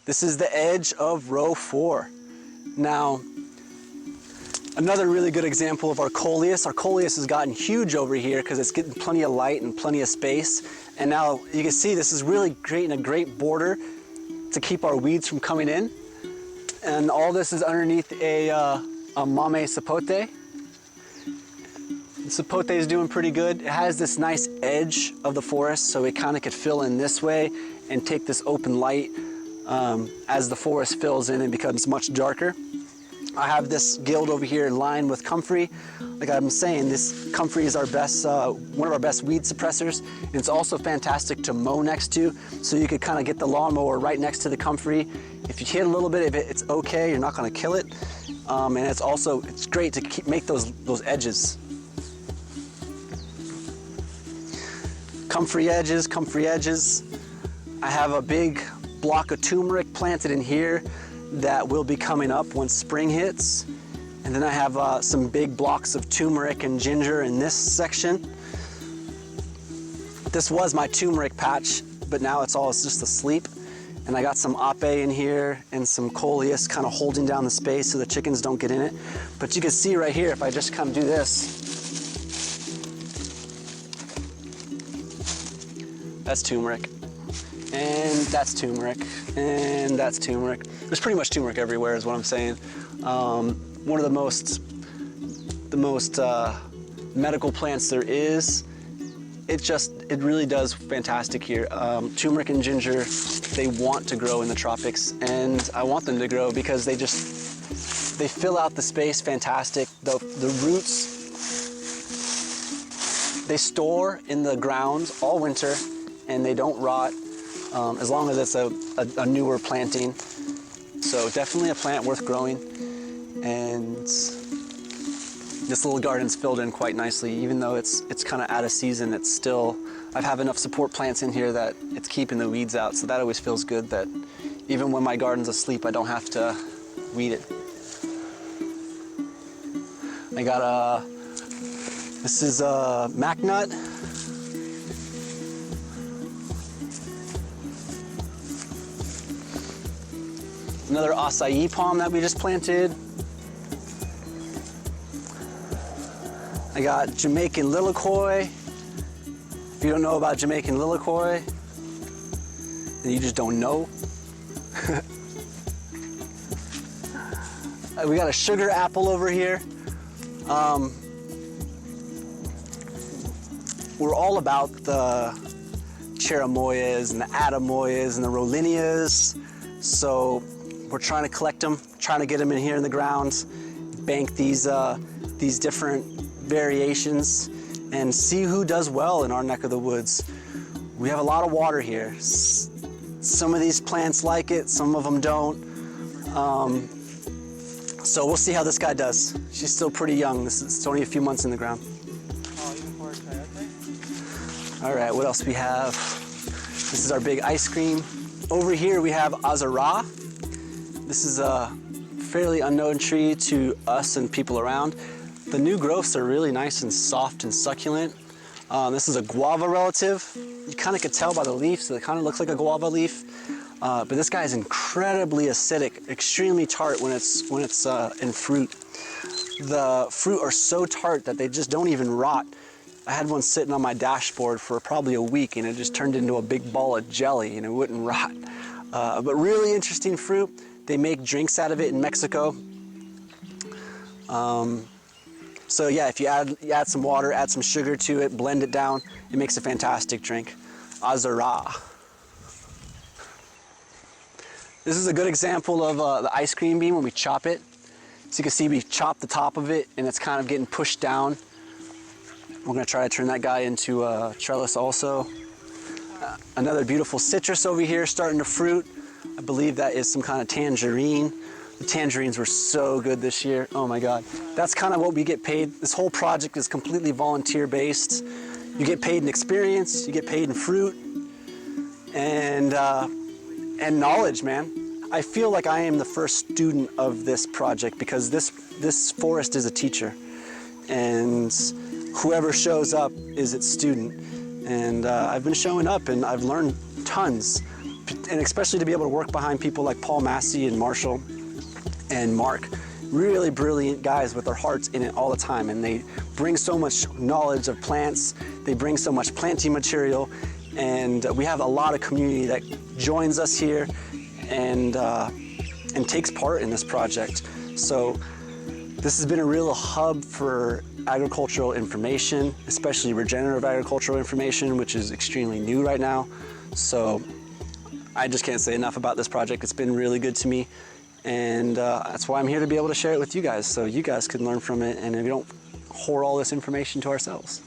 This is the edge of row 4. Now, another really good example of our coleus. Our coleus has gotten huge over here because it's getting plenty of light and plenty of space. And now you can see this is really creating a great border to keep our weeds from coming in. And all this is underneath a mame sapote. The sapote is doing pretty good. It has this nice edge of the forest, so it kind of could fill in this way and take this open light as the forest fills in and becomes much darker. I have this guild over here lined with comfrey. Like I'm saying, this comfrey is our best, one of our best weed suppressors. And it's also fantastic to mow next to, so you could kind of get the lawnmower right next to the comfrey. If you hit a little bit of it, it's okay. You're not going to kill it. And it's great to make those edges. Comfrey edges, comfrey edges. I have a big block of turmeric planted in here that will be coming up once spring hits. And then I have some big blocks of turmeric and ginger in this section. This was my turmeric patch, but now it's just asleep. And I got some ape in here and some coleus kind of holding down the space so the chickens don't get in it. But you can see right here, if I just kind of do this, that's turmeric. And that's turmeric. And that's turmeric. There's pretty much turmeric everywhere is what I'm saying. One of the most medical plants there is. It really does fantastic here. Turmeric and ginger, they want to grow in the tropics, and I want them to grow because they fill out the space fantastic. The roots, they store in the ground all winter and they don't rot as long as it's a newer planting. So definitely a plant worth growing, and this little garden's filled in quite nicely. Even though it's kind of out of season, it's still, I have enough support plants in here that it's keeping the weeds out, so that always feels good that even when my garden's asleep, I don't have to weed it. I got this is a mac nut. Another acai palm that we just planted. I got Jamaican lilikoi. If you don't know about Jamaican lilikoi, then you just don't know. We got a sugar apple over here. We're all about the cherimoyas and the atamoyas and the rolinias. So we're trying to collect them, trying to get them in here in the ground, bank these different variations, and see who does well in our neck of the woods. We have a lot of water here. Some of these plants like it, some of them don't. So we'll see how this guy does. She's still pretty young. It's only a few months in the ground. All right, what else we have? This is our big ice cream. Over here we have azara. This is a fairly unknown tree to us and people around. The new growths are really nice and soft and succulent. This is a guava relative. You kind of could tell by the leaf, so it kind of looks like a guava leaf. But this guy is incredibly acidic, extremely tart when it's in fruit. The fruit are so tart that they just don't even rot. I had one sitting on my dashboard for probably a week, and it just turned into a big ball of jelly, and it wouldn't rot. But really interesting fruit. They make drinks out of it in Mexico. So yeah, if you add some water, add some sugar to it, blend it down, it makes a fantastic drink. Azara. This is a good example of the ice cream bean when we chop it. So you can see we chopped the top of it and it's kind of getting pushed down. We're gonna try to turn that guy into a trellis also. Another beautiful citrus over here starting to fruit. I believe that is some kind of tangerine. The tangerines were so good this year. Oh my God. That's kind of what we get paid. This whole project is completely volunteer based. You get paid in experience, you get paid in fruit, and knowledge, man. I feel like I am the first student of this project because this forest is a teacher, and whoever shows up is its student. And I've been showing up and I've learned tons. and especially to be able to work behind people like Paul Massey and Marshall and Mark. Really brilliant guys with their hearts in it all the time, and they bring so much knowledge of plants, they bring so much planting material, and we have a lot of community that joins us here and takes part in this project. So this has been a real hub for agricultural information, especially regenerative agricultural information, which is extremely new right now. So I just can't say enough about this project. It's been really good to me. And that's why I'm here, to be able to share it with you guys, so you guys can learn from it and we don't hoard all this information to ourselves.